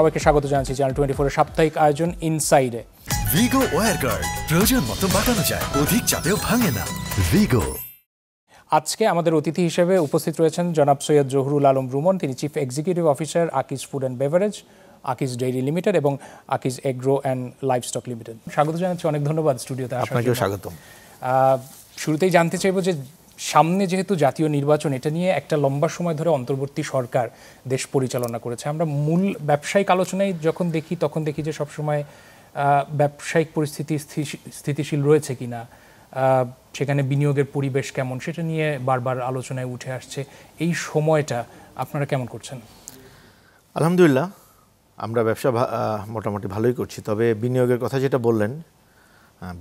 সবাইকে স্বাগত জানাচ্ছি চ্যানেল 24 এর সাপ্তাহিক আয়োজন ইনসাইডে। ভিগো ওয়্যারগার্ড প্রয়োজন মতো বাঁকানো যায়, অধিক চাপেও ভাঙে না। ভিগো। আজকে আমাদের অতিথি হিসেবে উপস্থিত রয়েছেন জনাব সৈয়দ জহুরুল আলম রুমন। তিনি chief executive officer Akij food and beverage, Akij dairy limited এবং Akij agro and livestock limited. স্বাগত জানাচ্ছি, অনেক ধন্যবাদ স্টুডিওতে আসার জন্য। আপনাকেও স্বাগতম। শুরুতেই জানতে চাইব যে সামনে যেহেতু জাতীয় নির্বাচন, এটা নিয়ে একটা লম্বা সময় ধরে অন্তর্বর্তী সরকার দেশ পরিচালনা করেছে। আমরা মূল ব্যবসায়িক আলোচনায় যখন দেখি তখন দেখি যে সবসময় ব্যবসায়িক পরিস্থিতি স্থিতিশীল রয়েছে কিনা, সেখানে বিনিয়োগের পরিবেশ কেমন, সেটা নিয়ে বারবার আলোচনায় উঠে আসছে। এই সময়টা আপনারা কেমন করছেন? আলহামদুলিল্লাহ, আমরা ব্যবসা মোটামুটি ভালোই করছি। তবে বিনিয়োগের কথা যেটা বললেন,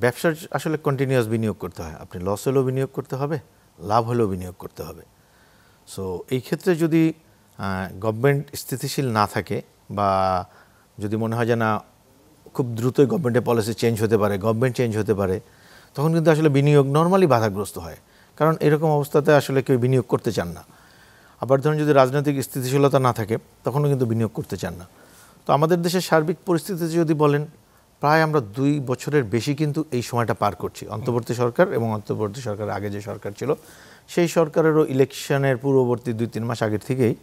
ব্যবসার আসলে কন্টিনিউয়াস বিনিয়োগ করতে হয়। আপনি লস হলেও বিনিয়োগ করতে হবে, লাভ হলেও বিনিয়োগ করতে হবে। সো এই ক্ষেত্রে যদি গভর্নমেন্ট স্থিতিশীল না থাকে বা যদি মনে হয় যে না খুব দ্রুতই গভর্নমেন্টের পলিসি চেঞ্জ হতে পারে, গভর্নমেন্ট চেঞ্জ হতে পারে, তখন কিন্তু আসলে বিনিয়োগ নর্মালি বাধাগ্রস্ত হয়। কারণ এরকম অবস্থাতে আসলে কেউ বিনিয়োগ করতে চান না। আবার ধরুন যদি রাজনৈতিক স্থিতিশীলতা না থাকে তখনও কিন্তু বিনিয়োগ করতে চান না। তো আমাদের দেশের সার্বিক পরিস্থিতিতে যদি বলেন, প্রায় আমরা 2 বছরের বেশি কিন্তু এই সময়টা পার করছি। অন্তর্বর্তী সরকার এবং অন্তর্বর্তী সরকারের আগে যে সরকার ছিল সেই সরকারেরও ইলেকশনের পূর্ববর্তী 2-3 মাস আগের থেকেই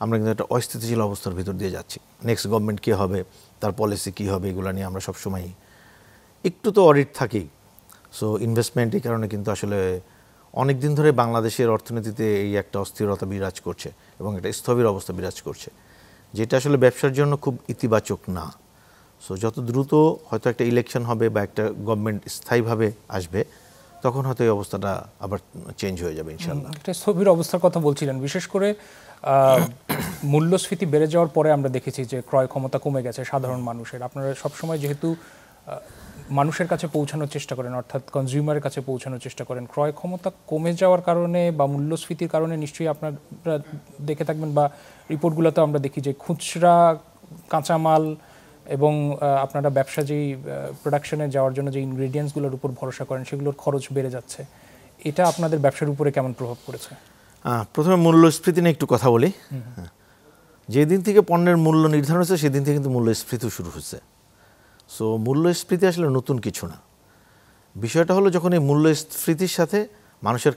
আমরা কিন্তু একটা অস্থিতিশীল অবস্থার ভিতর দিয়ে যাচ্ছি। নেক্সট গভর্নমেন্ট কী হবে, তার পলিসি কী হবে, এগুলো নিয়ে আমরা সবসময়ই একটু তো অডিট থাকেই। সো ইনভেস্টমেন্ট এই কারণে কিন্তু আসলে অনেক দিন ধরে বাংলাদেশের অর্থনীতিতে এই একটা অস্থিরতা বিরাজ করছে এবং একটা স্থবির অবস্থা বিরাজ করছে, যেটা আসলে ব্যবসার জন্য খুব ইতিবাচক না। সো যত দ্রুত হয়তো একটা ইলেকশন হবে বা একটা গভর্নমেন্ট স্থায়ীভাবে আসবে, তখন হয়তো এই অবস্থাটা আবার চেঞ্জ হয়ে যাবে ইনশাআল্লাহ। একটা স্থবির অবস্থার কথা বলছিলেন, বিশেষ করে মূল্যস্ফীতি বেড়ে যাওয়ার পরে আমরা দেখেছি যে ক্রয় ক্ষমতা কমে গেছে সাধারণ মানুষের। আপনারা সবসময় যেহেতু মানুষের কাছে পৌঁছানোর চেষ্টা করেন, অর্থাৎ কনজিউমারের কাছে পৌঁছানোর চেষ্টা করেন, ক্রয় ক্ষমতা কমে যাওয়ার কারণে বা মূল্যস্ফীতির কারণে নিশ্চয়ই আপনারা দেখে থাকবেন বা রিপোর্টগুলোতে আমরা দেখি যে খুচরা কাঁচামাল এবং আপনারা ব্যবসা যেই প্রোডাকশনে যাওয়ার জন্য যে ইনগ্রেডিয়েন্টসগুলোর উপর ভরসা করেন সেগুলোর খরচ বেড়ে যাচ্ছে। এটা আপনাদের ব্যবসার উপরে কেমন প্রভাব পড়েছে? প্রথমে মূল্যস্ফীতি নিয়ে একটু কথা বলি। যেদিন থেকে পণ্যের মূল্য নির্ধারণ হচ্ছে সেদিন থেকে কিন্তু মূল্যস্ফীতি শুরু হচ্ছে। সো মূল্যস্ফীতি আসলে নতুন কিছু না। বিষয়টা হলো যখন এই মূল্যস্ফীতির সাথে মানুষের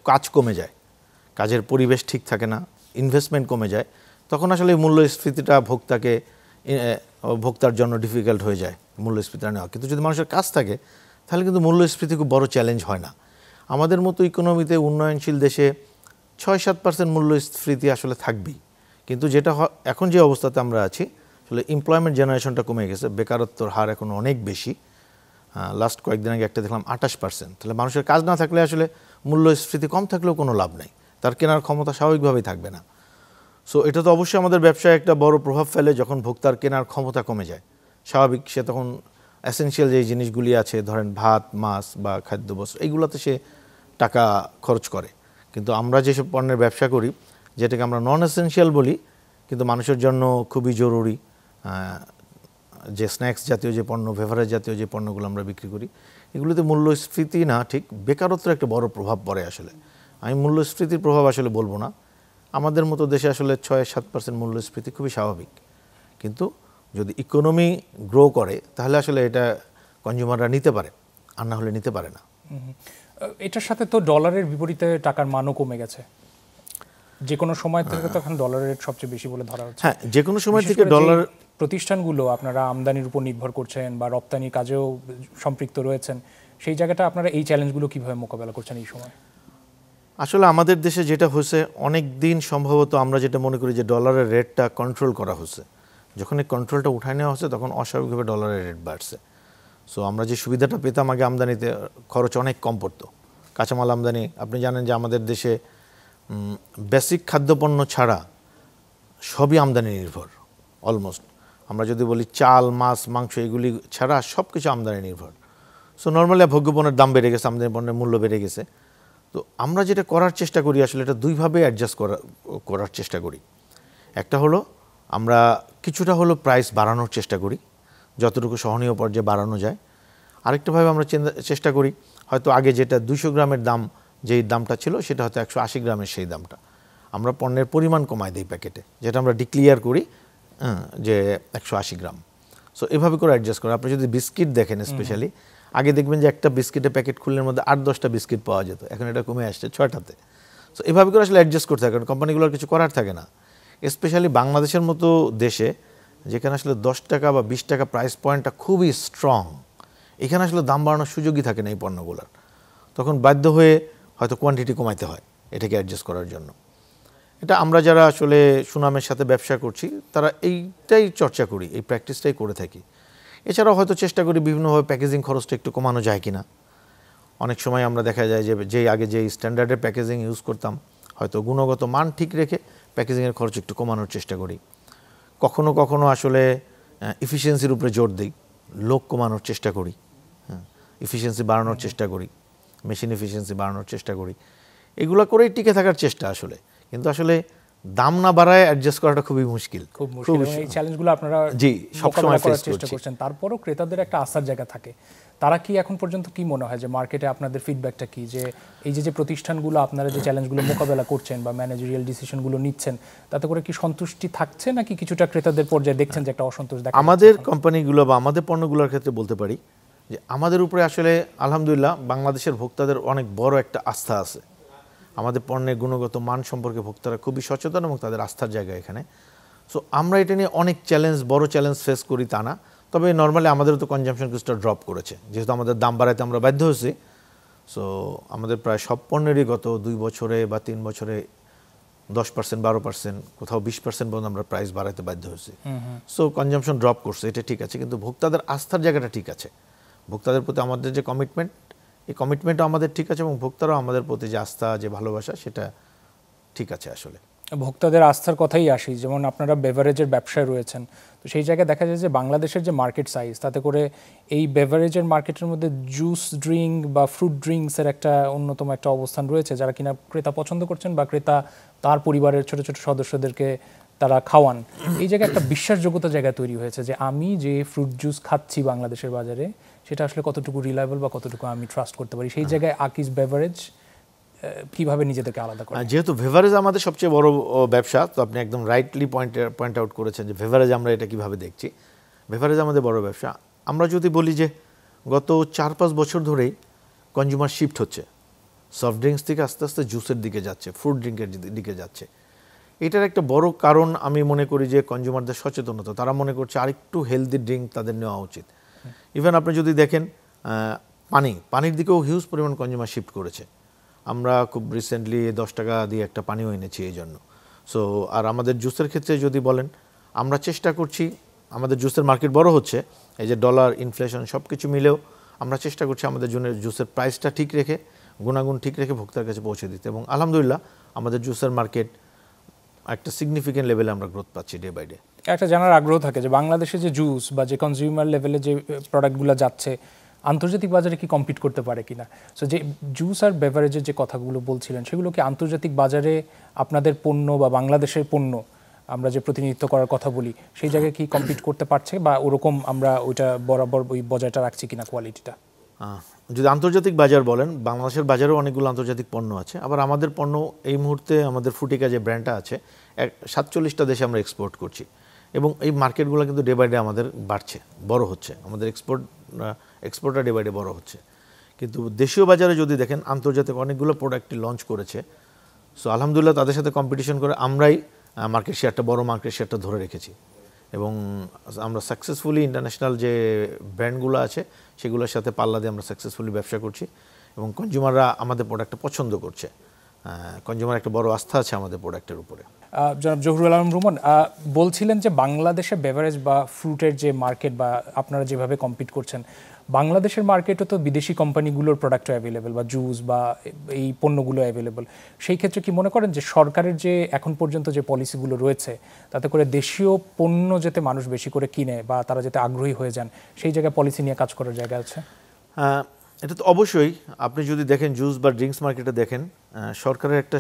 কাজ কমে যায়, কাজের পরিবেশ ঠিক থাকে না, ইনভেস্টমেন্ট কমে যায়, তখন আসলে এই মূল্যস্ফীতিটা ভোক্তার জন্য ডিফিকাল্ট হয়ে যায় মূল্যস্ফীতিটা নেওয়া। কিন্তু যদি মানুষের কাজ থাকে তাহলে কিন্তু মূল্যস্ফীতি খুব বড় চ্যালেঞ্জ হয় না। আমাদের মতো ইকোনমিতে উন্নয়নশীল দেশে 6-7% মূল্যস্ফীতি আসলে থাকবেই। কিন্তু যেটা এখন যে অবস্থাতে আমরা আছি, আসলে এমপ্লয়মেন্ট জেনারেশনটা কমে গেছে, বেকারত্বর হার এখন অনেক বেশি। লাস্ট কয়েকদিন আগে একটা দেখলাম 28%। তাহলে মানুষের কাজ না থাকলে আসলে মূল্যস্ফীতি কম থাকলেও কোনো লাভ নাই, তার কেনার ক্ষমতা স্বাভাবিকভাবেই থাকবে না। সো এটা তো অবশ্যই আমাদের ব্যবসায় একটা বড় প্রভাব ফেলে। যখন ভোক্তার কেনার ক্ষমতা কমে যায়, স্বাভাবিক সে তখন এসেনশিয়াল যে জিনিসগুলি আছে, ধরেন ভাত, মাছ বা খাদ্যবস্ত্র, এইগুলোতে সে টাকা খরচ করে। কিন্তু আমরা যেসব পণ্যের ব্যবসা করি, যেটাকে আমরা নন এসেনশিয়াল বলি কিন্তু মানুষের জন্য খুবই জরুরি, যে স্ন্যাক্স জাতীয় যে পণ্য, বেভারেজ জাতীয় যে পণ্যগুলো আমরা বিক্রি করি, এগুলোতে মূল্যস্ফীতি না, ঠিক বেকারত্বের একটা বড় প্রভাব পড়ে। আসলে আমি মূল্যস্ফীতির প্রভাব আসলে বলবো না। আমাদের মতো দেশে আসলে 6-7% মূল্যস্ফীতি খুবই স্বাভাবিক। কিন্তু যদি ইকোনমি গ্রো করে তাহলে আসলে এটা কনজিউমাররা নিতে পারে, আর না হলে নিতে পারে না। এটার সাথে তো ডলারের বিপরীতে টাকার মানও কমে গেছে। যে কোনো সময় থেকে তো এখন ডলারের রেট সবচেয়ে বেশি বলে ধরা হচ্ছে। হ্যাঁ, যে কোনো সময় থেকে ডলার। প্রতিষ্ঠানগুলো আপনারা আমদানির উপর নির্ভর করছেন বা রপ্তানির কাজেও সম্পৃক্ত রয়েছেন, সেই জায়গাটা আপনারা এই চ্যালেঞ্জগুলো কীভাবে মোকাবেলা করছেন এই সময়? আসলে আমাদের দেশে যেটা হয়েছে, অনেক দিন সম্ভবত আমরা যেটা মনে করি যে ডলারের রেটটা কন্ট্রোল করা হচ্ছে, যখন এই কন্ট্রোলটা উঠায় নেওয়া হচ্ছে তখন অস্বাভাবিকভাবে ডলারের রেট বাড়ছে। সো আমরা যে সুবিধাটা পেতাম আগে, আমদানিতে খরচ অনেক কম পড়তো। কাঁচামাল আমদানি, আপনি জানেন যে আমাদের দেশে বেসিক খাদ্যপণ্য ছাড়া সবই আমদানি নির্ভর অলমোস্ট। আমরা যদি বলি চাল, মাছ, মাংস, এগুলি ছাড়া সব কিছু আমদানি নির্ভর। সো নর্মালি ভোগ্যপণ্যের দাম বেড়ে গেছে, আমদানি পণ্যের মূল্য বেড়ে গেছে। তো আমরা যেটা করার চেষ্টা করি আসলে এটা দুইভাবে অ্যাডজাস্ট করার চেষ্টা করি। একটা হলো আমরা কিছুটা হলো প্রাইস বাড়ানোর চেষ্টা করি, যতটুকু সহনীয় পর্যায়ে বাড়ানো যায়। আরেকটাভাবে আমরা চেষ্টা করি, হয়তো আগে যেটা 200 গ্রামের দাম, যেই দামটা ছিল সেটা হয়তো 180 গ্রামের সেই দামটা আমরা পণ্যের পরিমাণ কমায় দিই প্যাকেটে, যেটা আমরা ডিক্লিয়ার করি যে 180 গ্রাম। সো এভাবে করে অ্যাডজাস্ট করে। আপনি যদি বিস্কিট দেখেন স্পেশালি, আগে দেখবেন যে একটা বিস্কিটের প্যাকেট খুললের মধ্যে 8-10টা বিস্কিট পাওয়া যেত, এখন এটা কমে আসছে 6টাতে। সো এভাবে করে আসলে অ্যাডজাস্ট করতে হয়, কারণ কোম্পানিগুলোর কিছু করার থাকে না। স্পেশালি বাংলাদেশের মতো দেশে, যেখানে আসলে 10 টাকা বা 20 টাকা প্রাইস পয়েন্টটা খুবই স্ট্রং, এখানে আসলে দাম বাড়ানোর সুযোগই থাকে না এই পণ্যগুলোর। তখন বাধ্য হয়ে হয়তো কোয়ান্টিটি কমাইতে হয় এটাকে অ্যাডজাস্ট করার জন্য। এটা আমরা যারা আসলে সুনামের সাথে ব্যবসা করছি তারা এইটাই চর্চা করি, এই প্র্যাকটিসটাই করে থাকি। এছাড়াও হয়তো চেষ্টা করি বিভিন্নভাবে প্যাকেজিং খরচটা একটু কমানো যায় কিনা। অনেক সময় আমরা দেখা যায় যে আগে যে স্ট্যান্ডার্ডের প্যাকেজিং ইউজ করতাম, হয়তো গুণগত মান ঠিক রেখে প্যাকেজিংয়ের খরচ একটু কমানোর চেষ্টা করি। কখনো কখনো আসলে এফিসিয়েন্সির উপরে জোর দিই, লোক কমানোর চেষ্টা করি, এফিসিয়েন্সি বাড়ানোর চেষ্টা করি, মেশিন এফিসিয়েন্সি বাড়ানোর চেষ্টা করি। এগুলো করেই টিকে থাকার চেষ্টা আসলে। কিন্তু আসলে দাম না বাড়ায় অ্যাডজাস্ট করাটা খুবই মুশকিল। খুব মুশকিল। এই চ্যালেঞ্জগুলো আপনারা জি সবসময় ফেস চেষ্টা করছেন। তারপরও ক্রেতাদের একটা আস্থার জায়গা থাকে। তারা কি এখন পর্যন্ত কি মনে হয় যে মার্কেটে আপনাদের ফিডব্যাকটা কি, যে এই যে প্রতিষ্ঠানগুলো আপনারা যে চ্যালেঞ্জগুলো মোকাবেলা করছেন বা ম্যানেজারিয়াল ডিসিশনগুলো নিচ্ছেন, তাতে করে কি সন্তুষ্টি থাকছে নাকি কিছুটা ক্রেতাদের পর্যায়ে দেখছেন যে একটা অসন্তোষ দেখা যাচ্ছে? আমাদের কোম্পানিগুলো বা আমাদের পণ্যগুলোর ক্ষেত্রে বলতে পারি যে আমাদের উপরে আসলে আলহামদুলিল্লাহ বাংলাদেশের ভোক্তাদের অনেক বড় একটা আস্থা আছে। আমাদের পণ্যের গুণগত মান সম্পর্কে ভোক্তারা খুবই সচেতন এবং তাদের আস্থার জায়গা এখানে। সো আমরা এটা নিয়ে অনেক বড় চ্যালেঞ্জ ফেস করি তা না, তবে নর্মালি আমাদেরও তো কনজাম্পশন কিছুটা ড্রপ করেছে, যেহেতু আমাদের দাম বাড়াইতে আমরা বাধ্য হয়েছি। সো আমাদের প্রায় সব পণ্যেরই গত 2 বছরে বা 3 বছরে 10%, 12%, কোথাও 20% পর্যন্ত আমরা প্রাইস বাড়াইতে বাধ্য হয়েছি। সো কনজাম্পশন ড্রপ করছে, এটা ঠিক আছে, কিন্তু ভোক্তাদের আস্থার জায়গাটা ঠিক আছে। ভোক্তাদের প্রতি আমাদের যে কমিটমেন্ট, এই কমিটমেন্টও আমাদের ঠিক আছে এবং ভোক্তারাও আমাদের প্রতি যে আস্থা, যে ভালোবাসা, সেটা ঠিক আছে আসলে। ভোক্তাদের আস্থার কথাই আসি, যেমন আপনারা বেভারেজের ব্যবসায় রয়েছেন, তো সেই জায়গায় দেখা যায় যে বাংলাদেশের যে মার্কেট সাইজ, তাতে করে এই বেভারেজের মার্কেটের মধ্যে জুস ড্রিঙ্ক বা ফ্রুট ড্রিঙ্কসের একটা অন্যতম একটা অবস্থান রয়েছে, যারা কিনা ক্রেতা পছন্দ করছেন বা ক্রেতা তার পরিবারের ছোট ছোট সদস্যদেরকে তারা খাওয়ান। এই জায়গায় একটা বিশ্বাসযোগ্যতা জায়গা তৈরি হয়েছে যে আমি যে ফ্রুট জুস খাচ্ছি বাংলাদেশের বাজারে, সেটা আসলে কতটুকু রিলায়েবল বা কতটুকু আমি ট্রাস্ট করতে পারি। সেই জায়গায় আকিজ বেভারেজ কিভাবে নিজেদেরকে আলাদা করে? যেহেতু বেভারেজ আমাদের সবচেয়ে বড় ব্যবসা, তো আপনি একদম রাইটলি পয়েন্ট আউট করেছেন যে বেভারেজ আমরা এটা কিভাবে দেখছি। বেভারেজ আমাদের বড় ব্যবসা। আমরা যদি বলি যে গত 4-5 বছর ধরেই কনজিউমার শিফট হচ্ছে, সফট ড্রিঙ্কস থেকে আস্তে আস্তে জুসের দিকে যাচ্ছে, ফ্রুট ড্রিঙ্কের দিকে যাচ্ছে। এটার একটা বড় কারণ আমি মনে করি যে কনজিউমারদের সচেতনতা। তারা মনে করছে আরেকটু হেলদি ড্রিঙ্ক তাদের নেওয়া উচিত। ইভেন আপনি যদি দেখেন পানির দিকেও হিউজ পরিমাণ কনজিউমার শিফট করেছে। আমরা খুব রিসেন্টলি 10 টাকা দিয়ে একটা পানিও এনেছি এই জন্য। সো আর আমাদের জুসের ক্ষেত্রে যদি বলেন, আমরা চেষ্টা করছি, আমাদের জুসের মার্কেট বড় হচ্ছে, এই যে ডলার, ইনফ্লেশন সব কিছু মিলেও আমরা চেষ্টা করছি আমাদের জন্য জুসের প্রাইসটা ঠিক রেখে, গুণাগুণ ঠিক রেখে ভোক্তার কাছে পৌঁছে দিতে। এবং আলহামদুলিল্লাহ আমাদের জুসের মার্কেট একটা সিগনিফিকেন্ট লেভেলে আমরা গ্রোথ পাচ্ছি ডে বাই ডে। একটা জানার আগ্রহ থাকে যে বাংলাদেশে যে জুস বা যে কনজিউমার লেভেলে যে প্রোডাক্টগুলো যাচ্ছে, আন্তর্জাতিক বাজারে কি কম্পিট করতে পারে কিনা। সো যে জুস আর বেভারেজের যে কথাগুলো বলছিলেন, সেগুলো কি আন্তর্জাতিক বাজারে আপনাদের পণ্য বা বাংলাদেশের পণ্য আমরা যে প্রতিনিধিত্ব করার কথা বলি, সেই জায়গায় কি কম্পিট করতে পারছে বা ওরকম আমরা ওইটা বরাবর ওই বজায়টা রাখছি কিনা কোয়ালিটিটা? যদি আন্তর্জাতিক বাজার বলেন, বাংলাদেশের বাজারেও অনেকগুলো আন্তর্জাতিক পণ্য আছে। আবার আমাদের পণ্য এই মুহূর্তে আমাদের ফ্রুটিকা যে ব্র্যান্ডটা আছে 47টা দেশে আমরা এক্সপোর্ট করছি এবং এই মার্কেটগুলো কিন্তু ডে বাই ডে আমাদের বাড়ছে, বড় হচ্ছে। আমাদের এক্সপোর্টটা ডে বাই ডে বড় হচ্ছে। কিন্তু দেশীয় বাজারে যদি দেখেন, আন্তর্জাতিক অনেকগুলো প্রোডাক্টই লঞ্চ করেছে। সো আলহামদুলিল্লাহ তাদের সাথে কম্পিটিশন করে আমরাই মার্কেট শেয়ারটা, বড় মার্কেট শেয়ারটা ধরে রেখেছি এবং আমরা সাকসেসফুলি ইন্টারন্যাশনাল যে ব্র্যান্ডগুলো আছে সেগুলোর সাথে পাল্লা দিয়ে আমরা সাকসেসফুলি ব্যবসা করছি এবং কনজিউমাররা আমাদের প্রোডাক্টটা পছন্দ করছে। কনজিউমার একটা বড় আস্থা আছে আমাদের প্রোডাক্টের উপরে। জনাব জহুরুল আলম রুমন, বলছিলেন যে বাংলাদেশে বেভারেজ বা ফ্রুটের যে মার্কেট বা আপনারা যেভাবে কম্পিট করছেন, বাংলাদেশের মার্কেটও তো বিদেশি কোম্পানিগুলোর প্রোডাক্টও অ্যাভেলেবেল বা জুস বা এই পণ্যগুলো অ্যাভেলেবেল। সেই ক্ষেত্রে কি মনে করেন যে সরকারের যে এখন পর্যন্ত যে পলিসিগুলো রয়েছে, তাতে করে দেশীয় পণ্য যাতে মানুষ বেশি করে কিনে বা তারা যাতে আগ্রহী হয়ে যান, সেই জায়গায় পলিসি নিয়ে কাজ করার জায়গা আছে? এটা তো অবশ্যই। আপনি যদি দেখেন জুস বা ড্রিঙ্কস মার্কেটে দেখেন, সরকারের একটা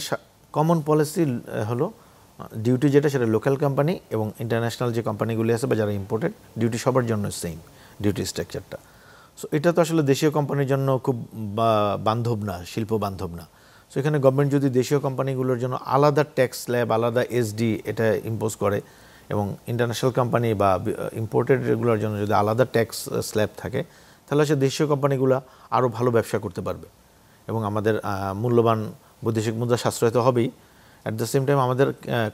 কমন পলিসি হলো ডিউটি যেটা, সেটা লোকাল কোম্পানি এবং ইন্টারন্যাশনাল যে কোম্পানিগুলি আছে বা যারা ইম্পোর্টেড, ডিউটি সবার জন্য সেম ডিউটি স্ট্রাকচারটা। সো এটা তো আসলে দেশীয় কোম্পানির জন্য খুব বান্ধব না, শিল্প বান্ধব না। সো এখানে গভর্নমেন্ট যদি দেশীয় কোম্পানিগুলোর জন্য আলাদা ট্যাক্স স্ল্যাব, আলাদা এসডি এটা ইম্পোজ করে, এবং ইন্টারন্যাশনাল কোম্পানি বা ইম্পোর্টেড এগুলোর জন্য যদি আলাদা ট্যাক্স স্ল্যাব থাকে, তাহলে সে দেশীয় কোম্পানিগুলো আরও ভালো ব্যবসা করতে পারবে এবং আমাদের মূল্যবান বৈদেশিক মুদ্রা সাশ্রয় তো হবেই। অ্যাট দ্য সেম টাইম আমাদের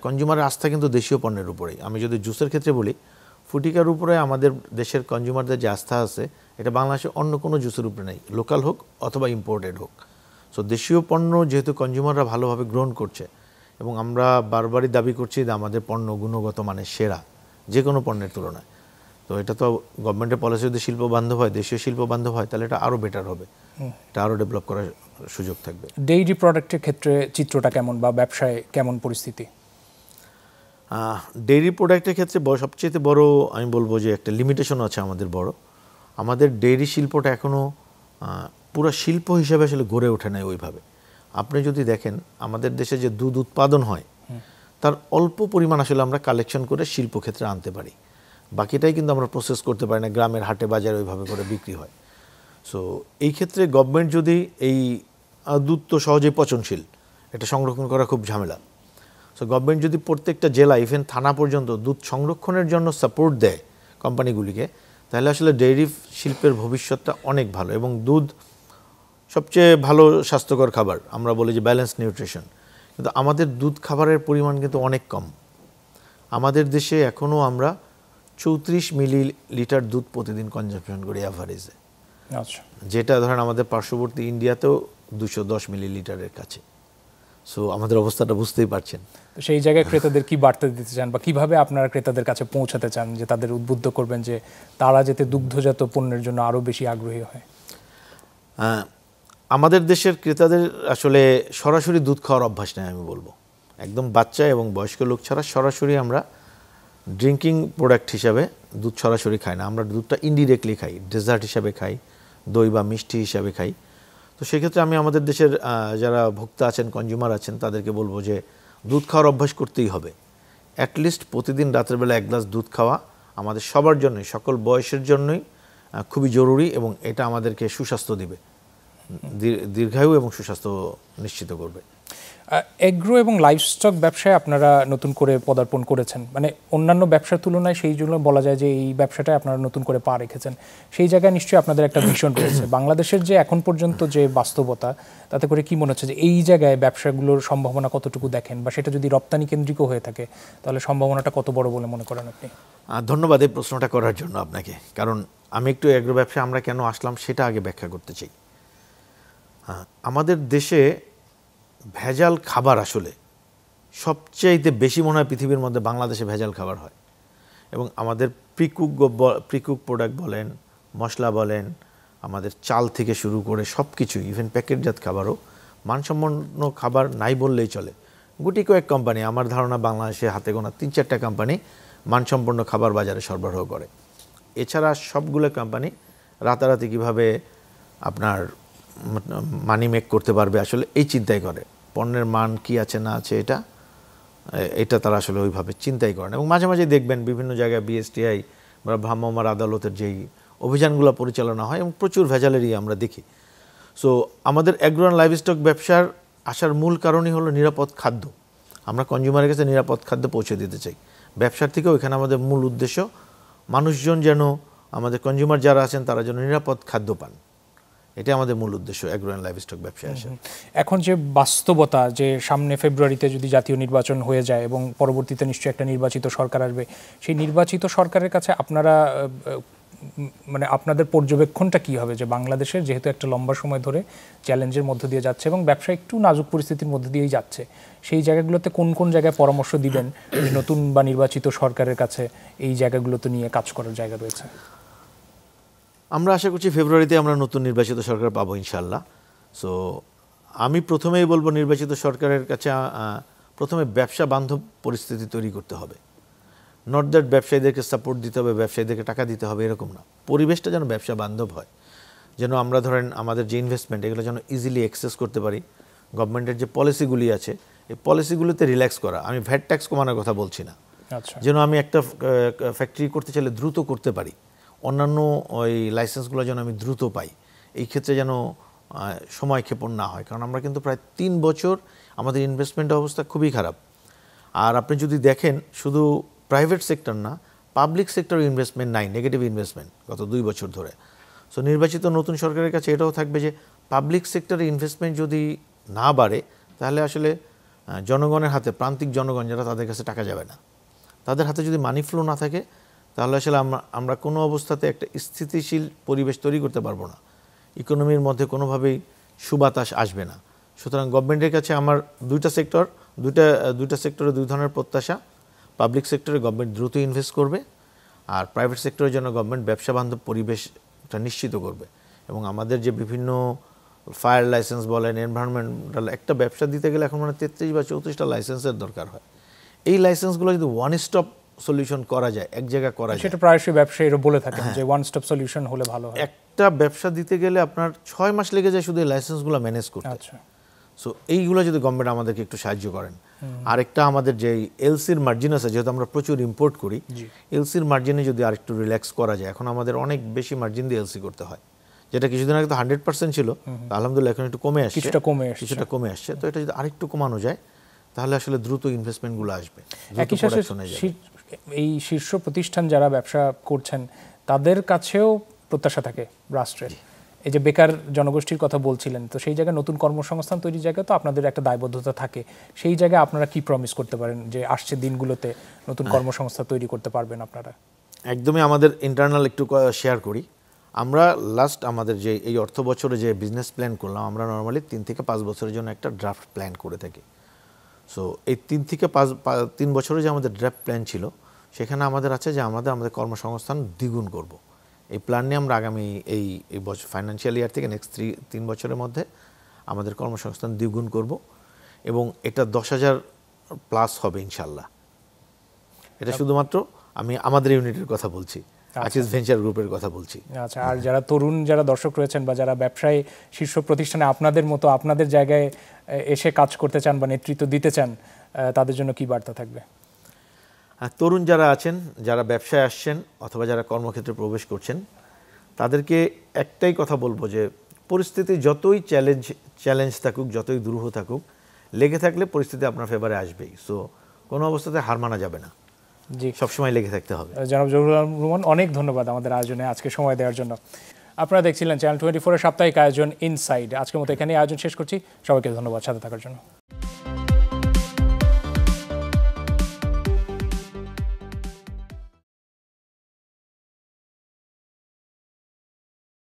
কনজিউমারের আস্থা কিন্তু দেশীয় পণ্যের উপরেই। আমি যদি জুসের ক্ষেত্রে বলি, ফুটিকার উপরে আমাদের দেশের কনজিউমারদের যে আস্থা আছে, এটা বাংলাদেশে অন্য কোনো জুসের উপরে নেই, লোকাল হোক অথবা ইম্পোর্টেড হোক। সো দেশীয় পণ্য যেহেতু কনজিউমাররা ভালোভাবে গ্রহণ করছে এবং আমরা বারবারই দাবি করছি যে আমাদের পণ্য গুণগত মানে সেরা যে কোনো পণ্যের তুলনায়। তো এটা তো গভর্নমেন্টের পলিসি যদি শিল্প বান্ধব হয়, দেশীয় শিল্প বান্ধব হয়, তাহলে এটা আরও বেটার হবে, এটা আরও ডেভেলপ করার সুযোগ থাকবে। ডেইরি প্রোডাক্টের ক্ষেত্রে চিত্রটা কেমন বা ব্যবসায় কেমন পরিস্থিতি? ডেইরি প্রোডাক্টের ক্ষেত্রে সবচেয়ে বড় আমি বলবো যে একটা লিমিটেশন আছে আমাদের বড়। আমাদের ডেইরি শিল্পটা এখনও পুরো শিল্প হিসেবে আসলে গড়ে ওঠে নাই ওইভাবে। আপনি যদি দেখেন আমাদের দেশে যে দুধ উৎপাদন হয়, তার অল্প পরিমাণ আসলে আমরা কালেকশন করে শিল্পক্ষেত্রে আনতে পারি, বাকিটাই কিন্তু আমরা প্রসেস করতে পারি না, গ্রামের হাটে বাজারে ওইভাবে করে বিক্রি হয়। সো এই ক্ষেত্রে গভর্নমেন্ট যদি এই দুধ তো সহজেই পচনশীল, এটা সংরক্ষণ করা খুব ঝামেলা। সো গভর্নমেন্ট যদি প্রত্যেকটা জেলা ইভেন থানা পর্যন্ত দুধ সংরক্ষণের জন্য সাপোর্ট দেয় কোম্পানিগুলিকে, তাহলে আসলে ডেইরি শিল্পের ভবিষ্যৎটা অনেক ভালো। এবং দুধ সবচেয়ে ভালো স্বাস্থ্যকর খাবার, আমরা বলি যে ব্যালেন্স নিউট্রিশন, কিন্তু আমাদের দুধ খাবারের পরিমাণ কিন্তু অনেক কম। আমাদের দেশে এখনও আমরা 34 মিলিলিটার দুধ প্রতিদিন কনজাম্পশন করি অ্যাভারেজে, আচ্ছা, যেটা ধরেন আমাদের পার্শ্ববর্তী ইন্ডিয়াতেও 210 মিলিলিটারের কাছে। সো আমাদের অবস্থাটা বুঝতেই পারছেন। তো সেই জায়গায় ক্রেতাদের কি বার্তা দিতে চান বা কিভাবে আপনারা ক্রেতাদের কাছে পৌঁছাতে চান যে তাদের উদ্বুদ্ধ করবেন যে তারা যাতে দুগ্ধজাত পণ্যের জন্য আরও বেশি আগ্রহী হয়? আমাদের দেশের ক্রেতাদের আসলে সরাসরি দুধ খাওয়ার অভ্যাস নেই, আমি বলবো। একদম বাচ্চা এবং বয়স্ক লোক ছাড়া সরাসরি আমরা ড্রিঙ্কিং প্রোডাক্ট হিসাবে দুধ সরাসরি খাই না, আমরা দুধটা ইনডিরেক্টলি খাই, ডেজার্ট হিসাবে খাই, দই বা মিষ্টি হিসাবে খাই। তো সেক্ষেত্রে আমি আমাদের দেশের যারা ভোক্তা আছেন, কনজিউমার আছেন, তাদেরকে বলবো যে দুধ খাওয়ার অভ্যাস করতেই হবে। অ্যাটলিস্ট প্রতিদিন রাত্রেবেলা 1 গ্লাস দুধ খাওয়া আমাদের সবার জন্যই, সকল বয়সের জন্যই খুবই জরুরি এবং এটা আমাদেরকে সুস্বাস্থ্য দিবে, দীর্ঘায়ু এবং সুস্বাস্থ্য নিশ্চিত করবে। এগ্রো এবং লাইভস্টক ব্যবসায় আপনারা নতুন করে পদার্পণ করেছেন, মানে অন্যান্য ব্যবসার তুলনায় সেই জন্য বলা যায় যে এই ব্যবসাটায় আপনারা নতুন করে পা রেখেছেন। সেই জায়গায় নিশ্চয়ই আপনাদের একটা ভিশন রয়েছে। বাংলাদেশের যে এখন পর্যন্ত যে বাস্তবতা, তাতে করে কি মনে হচ্ছে যে এই জায়গায় ব্যবসাগুলোর সম্ভাবনা কতটুকু দেখেন, বা সেটা যদি রপ্তানি কেন্দ্রিকও হয়ে থাকে তাহলে সম্ভাবনাটা কত বড় বলে মনে করেন আপনি? ধন্যবাদ এই প্রশ্নটা করার জন্য আপনাকে, কারণ আমি একটু এগ্রো ব্যবসায় আমরা কেন আসলাম সেটা আগে ব্যাখ্যা করতে চাই। আমাদের দেশে ভেজাল খাবার আসলে সবচাইতে বেশি মনে হয় পৃথিবীর মধ্যে বাংলাদেশে ভেজাল খাবার হয়। এবং আমাদের প্রিকুক প্রোডাক্ট বলেন, মশলা বলেন, আমাদের চাল থেকে শুরু করে সব কিছুই, ইভেন প্যাকেটজাত খাবারও মানসম্পন্ন খাবার নাই বললেই চলে। গুটি কয়েক কোম্পানি, আমার ধারণা বাংলাদেশে হাতে গোনা 3-4টা কোম্পানি মানসম্পন্ন খাবার বাজারে সরবরাহ করে। এছাড়া সবগুলো কোম্পানি রাতারাতি কীভাবে আপনার মানি মেক করতে পারবে আসলে এই চিন্তাই করে। পণ্যের মান কি আছে না আছে এটা তারা আসলে ওইভাবে চিন্তাই করেন। এবং মাঝে মাঝে দেখবেন বিভিন্ন জায়গায় বিএসটিআই বা ভ্রাম্যমাণ আদালতের যেই অভিযানগুলো পরিচালনা হয় এবং প্রচুর ভেজালেরই আমরা দেখি। সো আমাদের এগ্রো অ্যান্ড লাইভস্টক ব্যবসার আসার মূল কারণই হলো নিরাপদ খাদ্য। আমরা কনজিউমারের কাছে নিরাপদ খাদ্য পৌঁছে দিতে চাই। ব্যবসার থেকেও এখানে আমাদের মূল উদ্দেশ্য মানুষজন যেন, আমাদের কনজিউমার যারা আছেন তারা যেন নিরাপদ খাদ্য পান, এটা আমাদের মূল উদ্দেশ্য এগ্রো অ্যান্ড লাইভস্টক ব্যবসায় আসে। এখন যে বাস্তবতা, যে সামনে ফেব্রুয়ারিতে যদি জাতীয় নির্বাচন হয়ে যায় এবং পরবর্তীতে নিশ্চয়ই একটা নির্বাচিত সরকার আসবে, সেই নির্বাচিত সরকারের কাছে আপনারা মানে আপনাদের পর্যবেক্ষণটা কি হবে যে বাংলাদেশের যেহেতু একটা লম্বা সময় ধরে চ্যালেঞ্জের মধ্য দিয়ে যাচ্ছে এবং ব্যবসা একটু নাজুক পরিস্থিতির মধ্যে দিয়েই যাচ্ছে, সেই জায়গাগুলোতে কোন কোন জায়গায় পরামর্শ দিবেন নতুন বা নির্বাচিত সরকারের কাছে এই জায়গাগুলোতে নিয়ে কাজ করার জায়গা রয়েছে? আমরা আশা করছি ফেব্রুয়ারিতে আমরা নতুন নির্বাচিত সরকার পাবো ইনশাল্লাহ। সো আমি প্রথমেই বলবো নির্বাচিত সরকারের কাছে প্রথমে ব্যবসা বান্ধব পরিস্থিতি তৈরি করতে হবে। নট দ্যাট ব্যবসায়ীদেরকে সাপোর্ট দিতে হবে, ব্যবসায়ীদেরকে টাকা দিতে হবে, এরকম না। পরিবেশটা যেন ব্যবসা বান্ধব হয়, যেন আমরা ধরেন আমাদের যে ইনভেস্টমেন্ট এগুলো যেন ইজিলি অ্যাক্সেস করতে পারি। গভর্নমেন্টের যে পলিসিগুলি আছে এই পলিসিগুলিতে রিল্যাক্স করা, আমি ভ্যাট ট্যাক্স কমানোর কথা বলছি না, যেন আমি একটা ফ্যাক্টরি করতে চাইলে দ্রুত করতে পারি, অন্যান্য ওই লাইসেন্সগুলো যেন আমি দ্রুত পাই, এই ক্ষেত্রে যেন সময় ক্ষেপণ না হয়। কারণ আমরা কিন্তু প্রায় 3 বছর আমাদের ইনভেস্টমেন্ট অবস্থা খুবই খারাপ। আর আপনি যদি দেখেন শুধু প্রাইভেট সেক্টর না, পাবলিক সেক্টর ইনভেস্টমেন্ট নাই, নেগেটিভ ইনভেস্টমেন্ট গত 2 বছর ধরে। সো নির্বাচিত নতুন সরকারের কাছে এটাও থাকবে যে পাবলিক সেক্টরে ইনভেস্টমেন্ট যদি না বাড়ে তাহলে আসলে জনগণের হাতে, প্রান্তিক জনগণ যারা, তাদের কাছে টাকা যাবে না। তাদের হাতে যদি মানি ফ্লো না থাকে তাহলে আসলে আমরা কোনো অবস্থাতে একটা স্থিতিশীল পরিবেশ তৈরি করতে পারবো না, ইকোনমির মধ্যে কোনোভাবেই সুবাতাস আসবে না। সুতরাং গভর্নমেন্টের কাছে আমার দুইটা সেক্টরে 2 ধরনের প্রত্যাশা। পাবলিক সেক্টরে গভর্নমেন্ট দ্রুত ইনভেস্ট করবে, আর প্রাইভেট সেক্টরের জন্য গভর্নমেন্ট ব্যবসা বান্ধব পরিবেশটা নিশ্চিত করবে। এবং আমাদের যে বিভিন্ন ফায়ার লাইসেন্স বলেন, এনভায়রনমেন্টাল, একটা ব্যবসা দিতে গেলে এখন মানে 33 বা 34টা লাইসেন্সের দরকার হয়। এই লাইসেন্সগুলো যদি ওয়ান স্টপ সলিউশন করা যায়, এক জায়গায় করা যায়, সেটা প্রায়শই ব্যবসায়ীরা বলে থাকেন যে ওয়ান স্টপ সলিউশন হলে ভালো হয়। একটা ব্যবসা দিতে গেলে আপনার 6 মাস লেগে যায় শুধু এই লাইসেন্সগুলো ম্যানেজ করতে। আচ্ছা, সো এইগুলো যদি গভর্নমেন্ট আমাদেরকে একটু সাহায্য করেন। আরেকটা আমাদের যে এলসির মার্জিন আছে, যেহেতু আমরা প্রচুর ইম্পোর্ট করি, এলসির মার্জিনে যদি আরেকটু রিল্যাক্স করা যায়। এখন আমাদের অনেক বেশি মার্জিন দিয়ে এলসি করতে হয়, যেটা কিছুদিন আগে তো 100% ছিল, আলহামদুলিল্লাহ এখন একটু কমে আসছে, কিছুটা কমে আসছে। তো এটা যদি আরেকটু কমানো যায় তাহলে আসলে দ্রুত ইনভেস্টমেন্টগুলো আসবে। একই সাথে এই শীর্ষ প্রতিষ্ঠান যারা ব্যবসা করছেন তাদের কাছেও প্রত্যাশা থাকে রাষ্ট্রের। এই যে বেকার জনগোষ্ঠীর কথা বলছিলেন, তো সেই জায়গায় নতুন কর্মসংস্থান তৈরির জায়গায় তো আপনাদের একটা দায়বদ্ধতা থাকে। সেই জায়গায় আপনারা কি প্রমিস করতে পারেন যে আসছে দিনগুলোতে নতুন কর্মসংস্থান তৈরি করতে পারবেন আপনারা? একদমই আমাদের ইন্টারনাল একটু শেয়ার করি। আমরা লাস্ট আমাদের যে এই অর্থ বছরে যে বিজনেস প্ল্যান করলাম, আমরা নর্মালি 3 থেকে 5 বছরের জন্য একটা ড্রাফট প্ল্যান করে থাকি। সো এই 3 থেকে 3 বছরে যে আমাদের ড্রাফট প্ল্যান ছিল, সেখানে আমাদের আছে যে আমাদের কর্মসংস্থান দ্বিগুণ করব। এই প্ল্যান নিয়ে আমরা আগামী এই বছর ফাইন্যান্সিয়াল ইয়ার থেকে নেক্সট 3 বছরের মধ্যে আমাদের কর্মসংস্থান দ্বিগুণ করব, এবং এটা 10,000 প্লাস হবে ইনশাল্লাহ। এটা শুধুমাত্র আমি আমাদের ইউনিটের কথা বলছি, আকিজ ভেঞ্চার গ্রুপের কথা বলছি। আচ্ছা, আর যারা তরুণ যারা দর্শক রয়েছেন বা যারা ব্যবসায়ী শীর্ষ প্রতিষ্ঠানে আপনাদের মতো আপনাদের জায়গায় এসে কাজ করতে চান বা নেতৃত্ব দিতে চান, তাদের জন্য কি বার্তা থাকবে? তরুণ যারা আছেন, যারা ব্যবসায় আসছেন অথবা যারা কর্মক্ষেত্রে প্রবেশ করছেন, তাদেরকে একটাই কথা বলবো যে পরিস্থিতি যতই চ্যালেঞ্জ থাকুক, যতই দুরূহ থাকুক, লেগে থাকলে পরিস্থিতি আপনার ফেভারে আসবেই। সো কোনো অবস্থাতে হার মানা যাবে না, জি, সবসময় লেগে থাকতে হবে। জনাব জহুরুল আলম রুমন, অনেক ধন্যবাদ আমাদের আয়োজনে আজকে সময় দেওয়ার জন্য। আপনারা দেখছিলেন চ্যানেল 24 এর সাপ্তাহিক আয়োজন ইনসাইড। আজকের মতো এখানেই আয়োজন শেষ করছি। সবাইকে ধন্যবাদ সাথে থাকার জন্য।